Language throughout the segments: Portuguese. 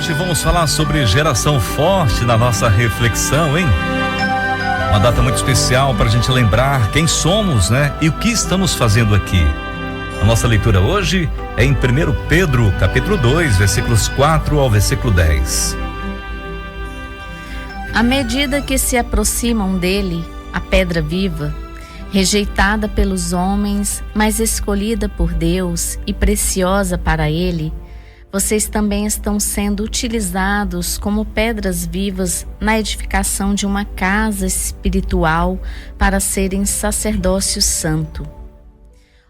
Hoje vamos falar sobre geração forte na nossa reflexão, hein? Uma data muito especial para a gente lembrar quem somos, né? E o que estamos fazendo aqui. A nossa leitura hoje é em 1 Pedro, capítulo 2, versículos 4 ao versículo 10. À medida que se aproximam dele, a pedra viva, rejeitada pelos homens, mas escolhida por Deus e preciosa para ele, vocês também estão sendo utilizados como pedras vivas na edificação de uma casa espiritual para serem sacerdócio santo,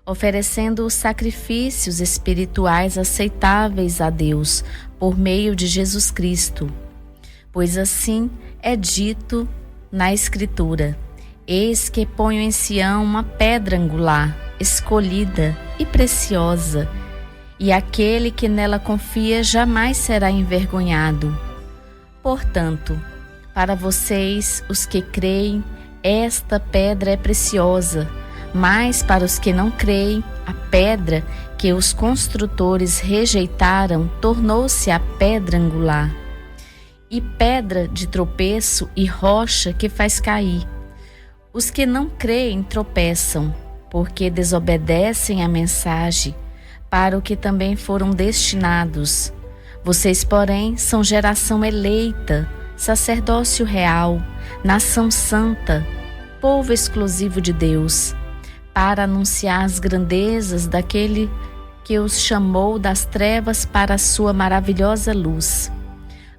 oferecendo sacrifícios espirituais aceitáveis a Deus por meio de Jesus Cristo. Pois assim é dito na Escritura: eis que ponho em Sião uma pedra angular, escolhida e preciosa, e aquele que nela confia jamais será envergonhado. Portanto, para vocês, os que creem, esta pedra é preciosa, mas para os que não creem, a pedra que os construtores rejeitaram tornou-se a pedra angular, e pedra de tropeço e rocha que faz cair. Os que não creem tropeçam, porque desobedecem à mensagem, para o que também foram destinados. Vocês, porém, são geração eleita, sacerdócio real, nação santa, povo exclusivo de Deus, para anunciar as grandezas daquele que os chamou das trevas para a sua maravilhosa luz.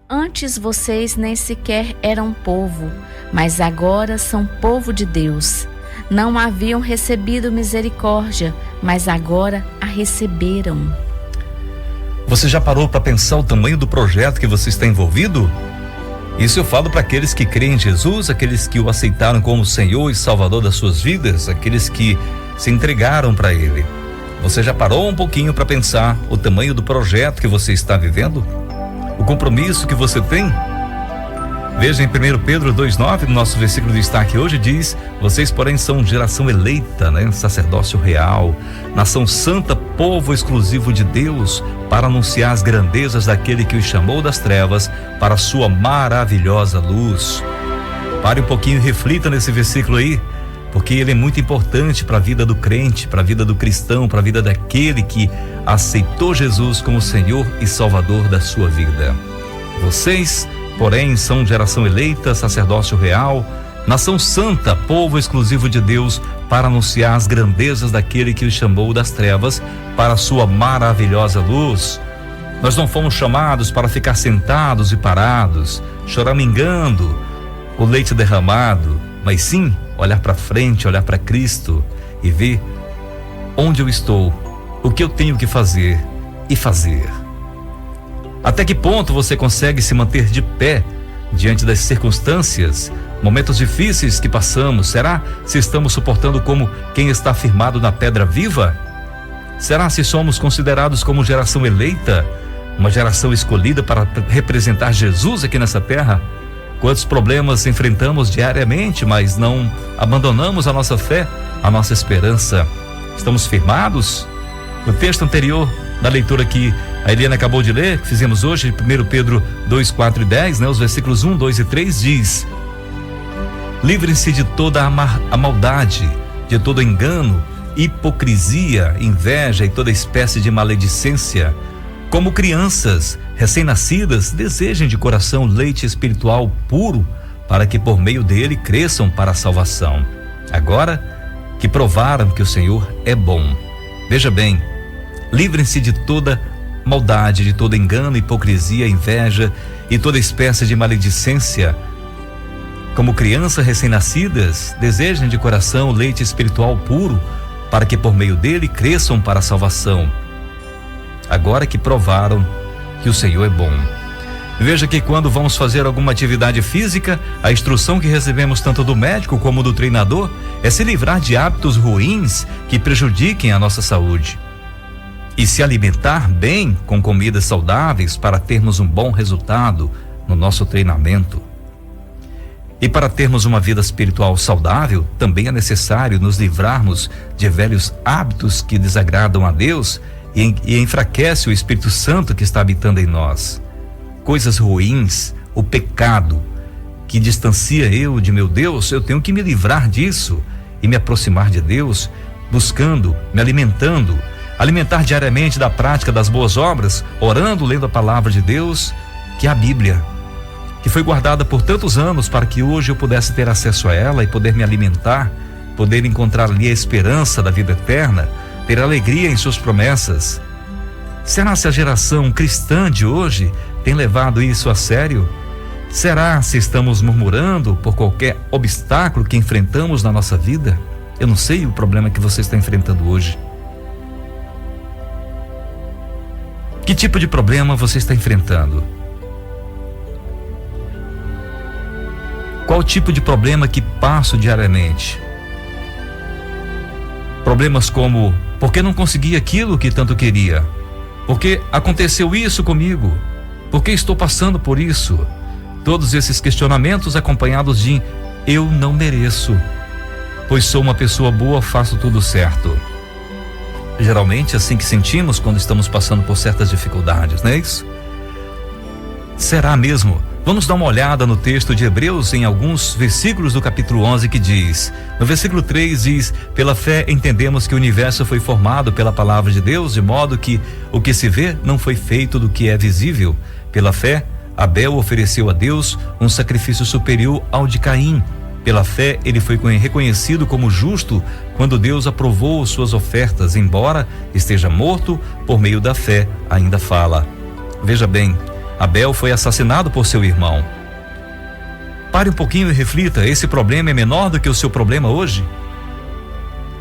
Antes vocês nem sequer eram povo, mas agora são povo de Deus. Não haviam recebido misericórdia, mas agora a receberam. Você já parou para pensar o tamanho do projeto que você está envolvido? Isso eu falo para aqueles que creem em Jesus, aqueles que o aceitaram como Senhor e Salvador das suas vidas, aqueles que se entregaram para Ele. Você já parou um pouquinho para pensar o tamanho do projeto que você está vivendo? O compromisso que você tem? Veja em 1 Pedro 2,9, no nosso versículo de destaque hoje, diz: vocês, porém, são geração eleita, né? Sacerdócio real, nação santa, povo exclusivo de Deus, para anunciar as grandezas daquele que os chamou das trevas para a sua maravilhosa luz. Pare um pouquinho e reflita nesse versículo aí, porque ele é muito importante para a vida do crente, para a vida do cristão, para a vida daquele que aceitou Jesus como Senhor e Salvador da sua vida. Vocês, porém, são geração eleita, sacerdócio real, nação santa, povo exclusivo de Deus, para anunciar as grandezas daquele que os chamou das trevas para a sua maravilhosa luz. Nós não fomos chamados para ficar sentados e parados, choramingando o leite derramado, mas sim olhar para frente, olhar para Cristo e ver onde eu estou, o que eu tenho que fazer e fazer. Até que ponto você consegue se manter de pé diante das circunstâncias, momentos difíceis que passamos? Será se estamos suportando como quem está firmado na pedra viva? Será se somos considerados como geração eleita, uma geração escolhida para representar Jesus aqui nessa terra? Quantos problemas enfrentamos diariamente, mas não abandonamos a nossa fé, a nossa esperança? Estamos firmados? No texto anterior da leitura que a Eliana acabou de ler, que fizemos hoje, 1 Pedro 2, 4 e 10, né? Os versículos 1, 2 e 3 diz: livrem-se de toda a maldade, de todo engano, hipocrisia, inveja e toda espécie de maledicência. Como crianças recém-nascidas, desejem de coração leite espiritual puro, para que por meio dele cresçam para a salvação, agora que provaram que o Senhor é bom. Veja bem, livrem-se de toda maldade, de todo engano, hipocrisia, inveja e toda espécie de maledicência. Como crianças recém-nascidas, desejem de coração leite espiritual puro, para que por meio dele cresçam para a salvação, agora que provaram que o Senhor é bom. Veja que quando vamos fazer alguma atividade física, a instrução que recebemos tanto do médico como do treinador é se livrar de hábitos ruins que prejudiquem a nossa saúde e se alimentar bem com comidas saudáveis para termos um bom resultado no nosso treinamento. E para termos uma vida espiritual saudável, também é necessário nos livrarmos de velhos hábitos que desagradam a Deus e enfraquece o Espírito Santo que está habitando em nós. coisas ruins, o pecado que distancia eu de meu Deus, eu tenho que me livrar disso e me aproximar de Deus, buscando, me alimentar diariamente da prática das boas obras, orando, lendo a palavra de Deus, que é a Bíblia, que foi guardada por tantos anos para que hoje eu pudesse ter acesso a ela e poder me alimentar, poder encontrar ali a esperança da vida eterna, ter alegria em suas promessas. Será se a geração cristã de hoje tem levado isso a sério? Será se estamos murmurando por qualquer obstáculo que enfrentamos na nossa vida? Eu não sei o problema que você está enfrentando hoje. Que tipo de problema você está enfrentando? Qual tipo de problema que passo diariamente? Problemas como: por que não consegui aquilo que tanto queria? Por que aconteceu isso comigo? Por que estou passando por isso? Todos esses questionamentos acompanhados de: eu não mereço, pois sou uma pessoa boa, faço tudo certo. Geralmente é assim que sentimos quando estamos passando por certas dificuldades, não é isso? Será mesmo? Vamos dar uma olhada no texto de Hebreus em alguns versículos do capítulo 11 que diz, no versículo 3 diz: pela fé entendemos que o universo foi formado pela palavra de Deus, de modo que o que se vê não foi feito do que é visível. Pela fé, Abel ofereceu a Deus um sacrifício superior ao de Caim. Pela fé, ele foi reconhecido como justo quando Deus aprovou suas ofertas, embora esteja morto, por meio da fé ainda fala. Veja bem, Abel foi assassinado por seu irmão. Pare um pouquinho e reflita: esse problema é menor do que o seu problema hoje?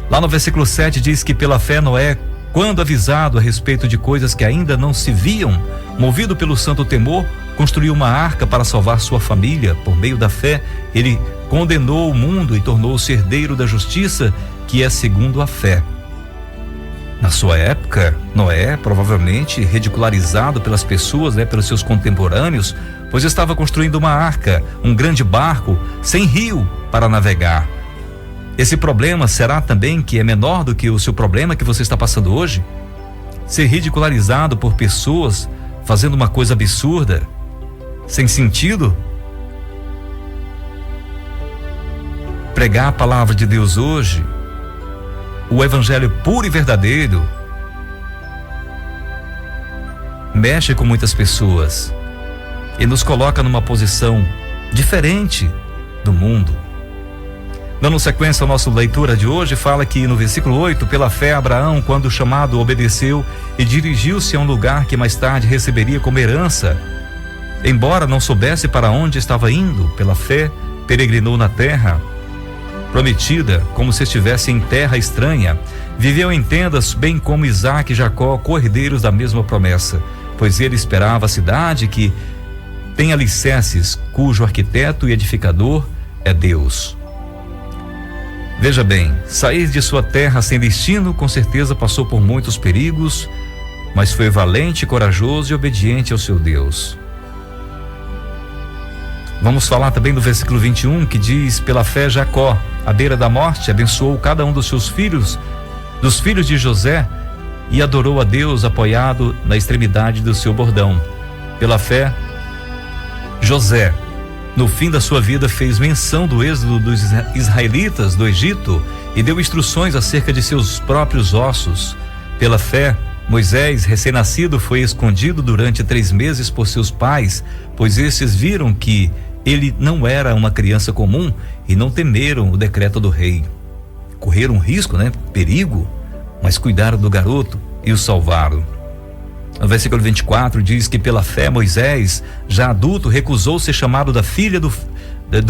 Lá no versículo 7 diz que pela fé Noé, quando avisado a respeito de coisas que ainda não se viam, movido pelo santo temor, construiu uma arca para salvar sua família. Por meio da fé, ele condenou o mundo e tornou-se herdeiro da justiça, que é segundo a fé. Na sua época, Noé, provavelmente ridicularizado pelas pessoas, pelos seus contemporâneos, pois estava construindo uma arca, um grande barco, sem rio para navegar. Esse problema será também que é menor do que o seu problema que você está passando hoje? Ser ridicularizado por pessoas fazendo uma coisa absurda, sem sentido? Pregar a palavra de Deus hoje, o evangelho puro e verdadeiro, mexe com muitas pessoas e nos coloca numa posição diferente do mundo. Dando sequência à nossa leitura de hoje, fala que no versículo 8, pela fé Abraão, quando chamado, obedeceu e dirigiu-se a um lugar que mais tarde receberia como herança. Embora não soubesse para onde estava indo, pela fé peregrinou na terra prometida, como se estivesse em terra estranha. Viveu em tendas, bem como Isaque e Jacó, co-herdeiros da mesma promessa, pois ele esperava a cidade que tem alicerces, cujo arquiteto e edificador é Deus. Veja bem, sair de sua terra sem destino, com certeza passou por muitos perigos, mas foi valente, corajoso e obediente ao seu Deus. Vamos falar também do versículo 21, que diz: pela fé Jacó, à beira da morte, abençoou cada um dos seus filhos, dos filhos de José, e adorou a Deus apoiado na extremidade do seu bordão. Pela fé, José, no fim da sua vida, fez menção do êxodo dos israelitas do Egito e deu instruções acerca de seus próprios ossos. Pela fé, Moisés, recém-nascido, foi escondido durante 3 meses por seus pais, pois estes viram que ele não era uma criança comum e não temeram o decreto do rei. Correram risco, perigo, mas cuidaram do garoto e o salvaram. No versículo 24 diz que pela fé Moisés, já adulto, recusou ser chamado do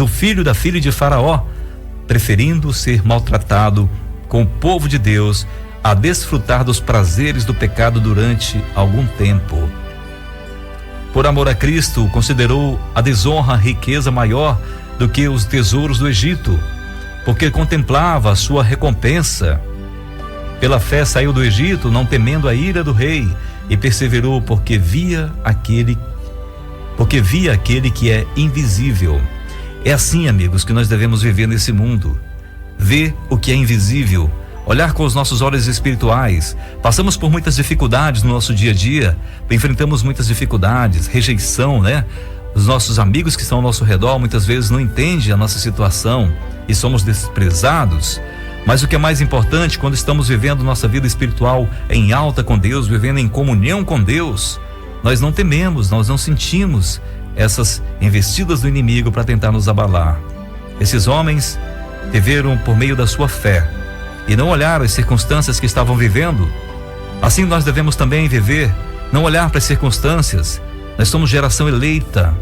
filho da filha de Faraó, preferindo ser maltratado com o povo de Deus a desfrutar dos prazeres do pecado durante algum tempo. Por amor a Cristo, considerou a desonra riqueza maior do que os tesouros do Egito, porque contemplava a sua recompensa. Pela fé saiu do Egito, não temendo a ira do rei, e perseverou porque via aquele que é invisível. É assim, amigos, que nós devemos viver nesse mundo. Ver o que é invisível, olhar com os nossos olhos espirituais. Passamos por muitas dificuldades no nosso dia a dia, enfrentamos muitas dificuldades, rejeição, né? Os nossos amigos que estão ao nosso redor muitas vezes não entendem a nossa situação e somos desprezados. Mas o que é mais importante, quando estamos vivendo nossa vida espiritual em alta com Deus, vivendo em comunhão com Deus, nós não tememos, nós não sentimos essas investidas do inimigo para tentar nos abalar. Esses homens viveram por meio da sua fé e não olharam as circunstâncias que estavam vivendo. Assim nós devemos também viver, não olhar para as circunstâncias. Nós somos geração eleita,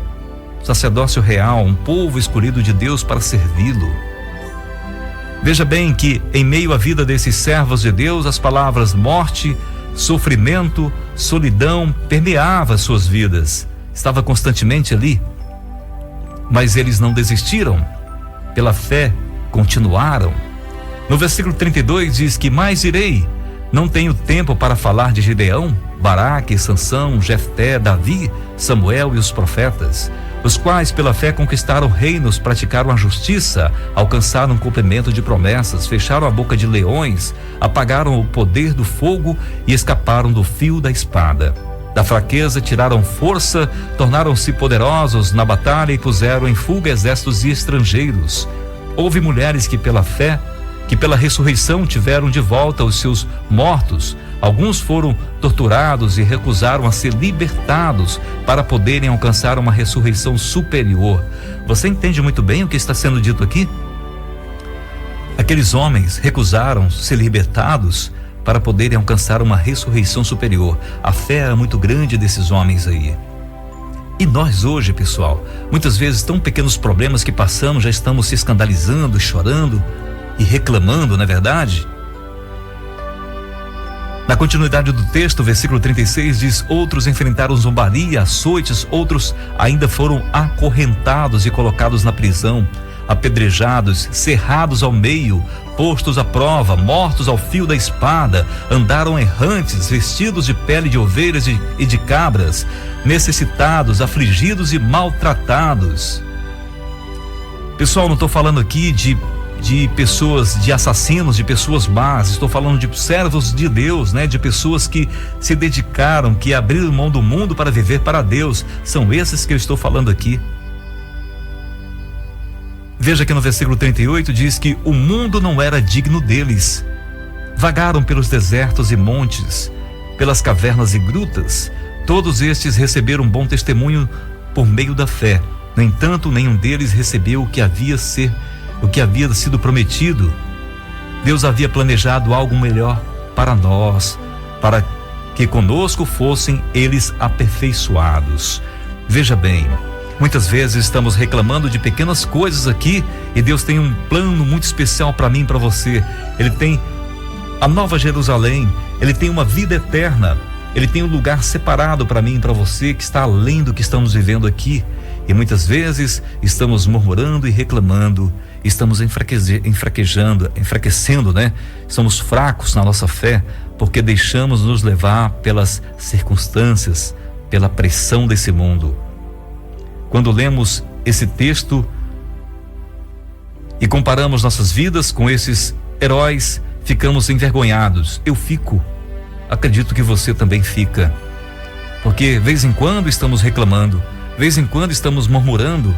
sacerdócio real, um povo escolhido de Deus para servi-lo. Veja bem que em meio à vida desses servos de Deus, as palavras morte, sofrimento, solidão permeavam as suas vidas. Estava constantemente ali. Mas eles não desistiram. Pela fé, continuaram. No versículo 32 diz que mais irei. Não tenho tempo para falar de Gideão, Baraque, Sansão, Jefté, Davi, Samuel e os profetas, os quais pela fé conquistaram reinos, praticaram a justiça, alcançaram o cumprimento de promessas, fecharam a boca de leões, apagaram o poder do fogo e escaparam do fio da espada. Da fraqueza tiraram força, tornaram-se poderosos na batalha e puseram em fuga exércitos estrangeiros. Houve mulheres que pela fé, que pela ressurreição tiveram de volta os seus mortos. Alguns foram torturados e recusaram a ser libertados para poderem alcançar uma ressurreição superior. Você entende muito bem o que está sendo dito aqui? Aqueles homens recusaram ser libertados para poderem alcançar uma ressurreição superior. A fé era muito grande desses homens aí. E nós hoje, pessoal, muitas vezes tão pequenos problemas que passamos, já estamos se escandalizando, chorando e reclamando, não é verdade? Na continuidade do texto, versículo 36 diz: outros enfrentaram zombaria, açoites, outros ainda foram acorrentados e colocados na prisão, apedrejados, cerrados ao meio, postos à prova, mortos ao fio da espada, andaram errantes, vestidos de pele de ovelhas e de cabras, necessitados, afligidos e maltratados. Pessoal, não estou falando aqui de pessoas, de assassinos, de pessoas más. Estou falando de servos de Deus, né? De pessoas que se dedicaram, que abriram mão do mundo para viver para Deus. São esses que eu estou falando aqui. Veja que no versículo 38 diz que o mundo não era digno deles. Vagaram pelos desertos e montes, pelas cavernas e grutas. Todos estes receberam bom testemunho por meio da fé. No entanto, nenhum deles recebeu o que havia sido prometido. Deus havia planejado algo melhor para nós, para que conosco fossem eles aperfeiçoados. Veja bem, muitas vezes estamos reclamando de pequenas coisas aqui e Deus tem um plano muito especial para mim e para você. Ele tem a Nova Jerusalém, Ele tem uma vida eterna, Ele tem um lugar separado para mim e para você que está além do que estamos vivendo aqui. E muitas vezes estamos murmurando e reclamando, estamos enfraquecendo, né? Somos fracos na nossa fé, porque deixamos nos levar pelas circunstâncias, pela pressão desse mundo. Quando lemos esse texto e comparamos nossas vidas com esses heróis, ficamos envergonhados. Eu fico, acredito que você também fica, porque vez em quando estamos reclamando, vez em quando estamos murmurando,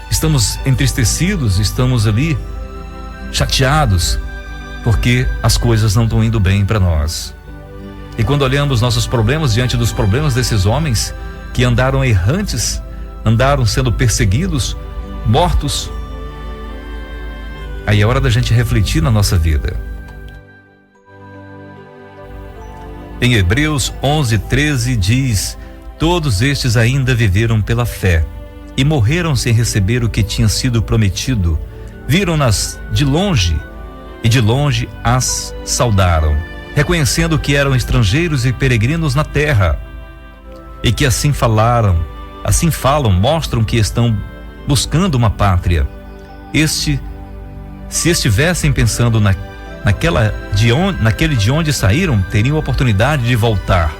estamos entristecidos, estamos ali chateados, porque as coisas não estão indo bem para nós. E quando olhamos nossos problemas diante dos problemas desses homens que andaram errantes, andaram sendo perseguidos, mortos, aí é hora da gente refletir na nossa vida. Em Hebreus 11:13 diz: todos estes ainda viveram pela fé e morreram sem receber o que tinha sido prometido. Viram-nas de longe e de longe as saudaram, reconhecendo que eram estrangeiros e peregrinos na terra, e que assim falam, mostram que estão buscando uma pátria. Se estivessem pensando naquele de onde saíram, teriam a oportunidade de voltar.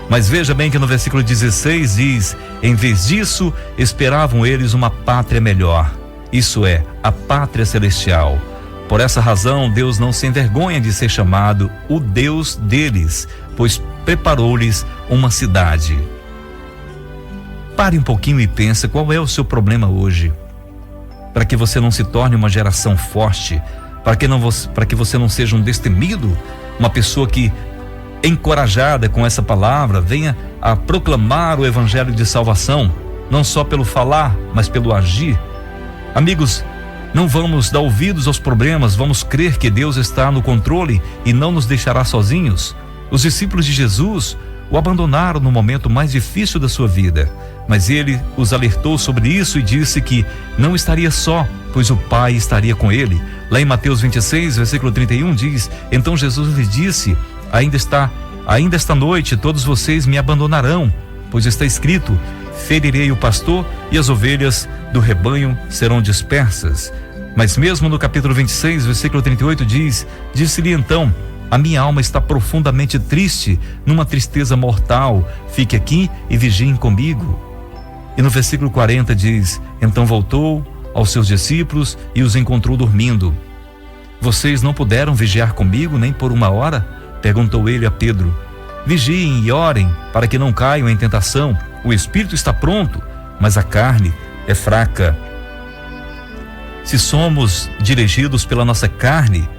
Mas veja bem que no versículo 16 diz: em vez disso, esperavam eles uma pátria melhor, isso é, a pátria celestial, Por essa razão, Deus não se envergonha de ser chamado o Deus deles, pois preparou-lhes uma cidade. Pare um pouquinho e pense qual é o seu problema hoje, para que você não se torne uma geração forte, para que você não seja um destemido, uma pessoa que, encorajada com essa palavra, venha a proclamar o evangelho de salvação, não só pelo falar, mas pelo agir. Amigos, não vamos dar ouvidos aos problemas, vamos crer que Deus está no controle e não nos deixará sozinhos. Os discípulos de Jesus o abandonaram no momento mais difícil da sua vida, mas ele os alertou sobre isso e disse que não estaria só, pois o Pai estaria com ele. Lá em Mateus 26, versículo 31 diz: então Jesus lhe disse: ainda esta noite todos vocês me abandonarão, pois está escrito: ferirei o pastor e as ovelhas do rebanho serão dispersas. Mas mesmo no capítulo 26, versículo 38 diz: disse-lhe então: a minha alma está profundamente triste, numa tristeza mortal, fique aqui e vigiem comigo. E no versículo 40 diz: então voltou aos seus discípulos e os encontrou dormindo. Vocês não puderam vigiar comigo nem por uma hora? Perguntou ele a Pedro. Vigiem e orem, para que não caiam em tentação. O espírito está pronto, mas a carne é fraca. Se somos dirigidos pela nossa carne,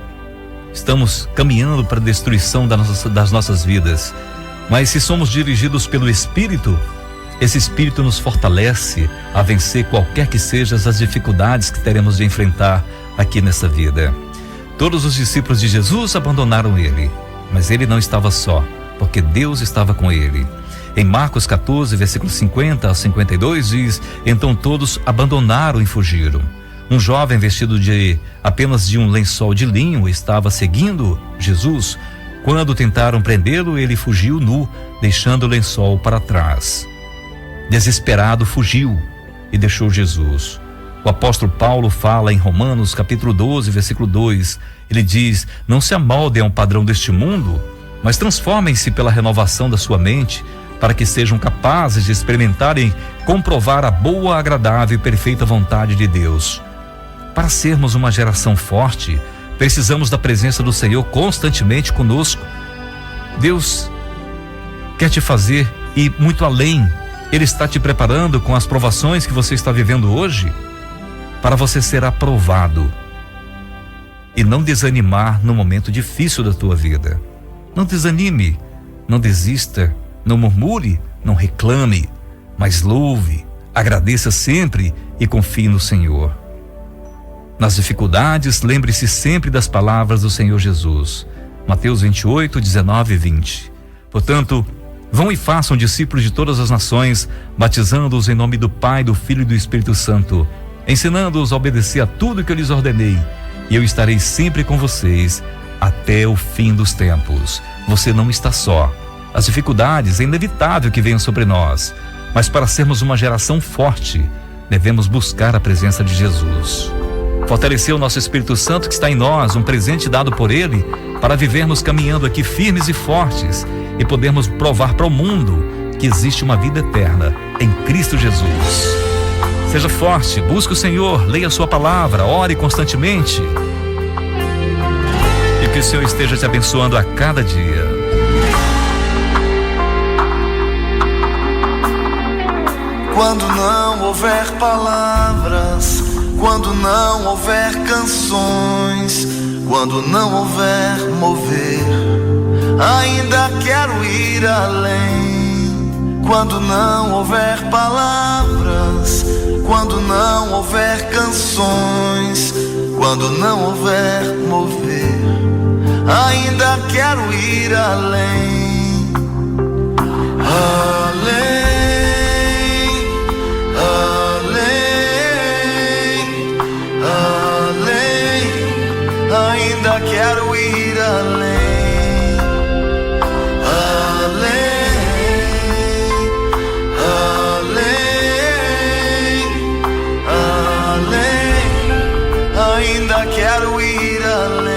estamos caminhando para a destruição das nossas vidas. Mas se somos dirigidos pelo Espírito, esse Espírito nos fortalece a vencer qualquer que sejam as dificuldades que teremos de enfrentar aqui nessa vida. Todos os discípulos de Jesus abandonaram ele, mas ele não estava só, porque Deus estava com ele. Em Marcos 14, versículos 50 a 52 diz: então todos abandonaram e fugiram. Um jovem vestido apenas de um lençol de linho estava seguindo Jesus. Quando tentaram prendê-lo, ele fugiu nu, deixando o lençol para trás. Desesperado, fugiu e deixou Jesus. O apóstolo Paulo fala em Romanos capítulo 12, versículo 2. Ele diz: não se amoldem ao padrão deste mundo, mas transformem-se pela renovação da sua mente, para que sejam capazes de experimentarem, comprovar a boa, agradável e perfeita vontade de Deus. Para sermos uma geração forte, precisamos da presença do Senhor constantemente conosco. Deus quer te fazer ir muito além. Ele está te preparando com as provações que você está vivendo hoje, para você ser aprovado e não desanimar no momento difícil da tua vida. Não desanime, não desista, não murmure, não reclame, mas louve, agradeça sempre e confie no Senhor. Nas dificuldades, lembre-se sempre das palavras do Senhor Jesus. Mateus 28, 19 e 20. Portanto, vão e façam discípulos de todas as nações, batizando-os em nome do Pai, do Filho e do Espírito Santo, ensinando-os a obedecer a tudo que eu lhes ordenei, e eu estarei sempre com vocês até o fim dos tempos. Você não está só. As dificuldades é inevitável que venham sobre nós, mas para sermos uma geração forte, devemos buscar a presença de Jesus. Fortalecer o nosso Espírito Santo que está em nós, um presente dado por Ele, para vivermos caminhando aqui firmes e fortes e podermos provar para o mundo que existe uma vida eterna em Cristo Jesus. Seja forte, busque o Senhor, leia a sua palavra, ore constantemente e que o Senhor esteja te abençoando a cada dia. Quando não houver palavras, quando não houver canções, quando não houver mover, ainda quero ir além. Quando não houver palavras, quando não houver canções, quando não houver mover, ainda quero ir além. Além. Ainda quero ir além, além, além, além, ainda quero ir além.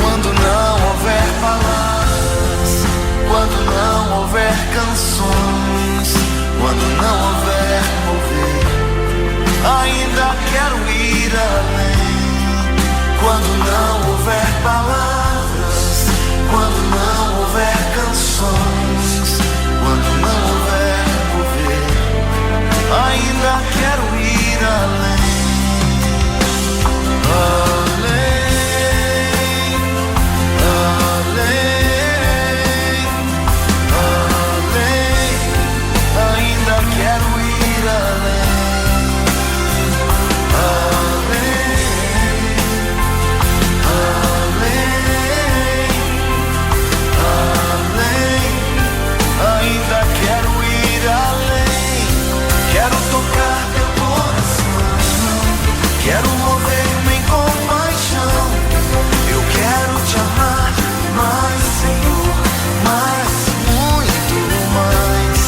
Quando não houver palavras, quando não houver canções, quando não houver mover, ainda quero ir além. Quando não houver palavras, quando não houver canções, quando não houver mover, ainda quero ir além. Quero mover-me em compaixão. Eu quero te amar mais, Senhor, mais, muito mais.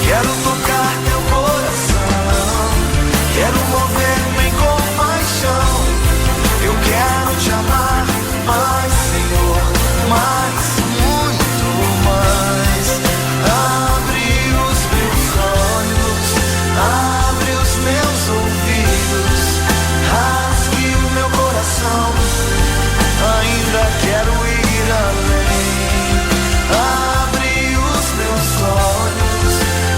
Quero tocar teu coração. Quero mover-me em compaixão. Eu quero te amar mais, Senhor, mais, muito mais. Abre os meus olhos, abre os meus ouvidos. Rasgue o meu coração, ainda quero ir além. Abre os meus olhos,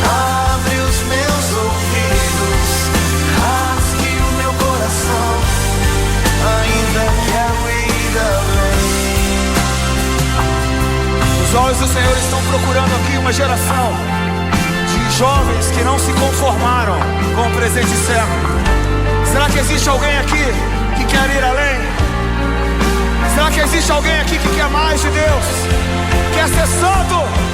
abre os meus ouvidos. Rasgue o meu coração, ainda quero ir além. Os olhos do Senhor estão procurando aqui uma geração de jovens que não se conformaram com o presente século. Será que existe alguém aqui que quer ir além? Será que existe alguém aqui que quer mais de Deus? Quer ser santo?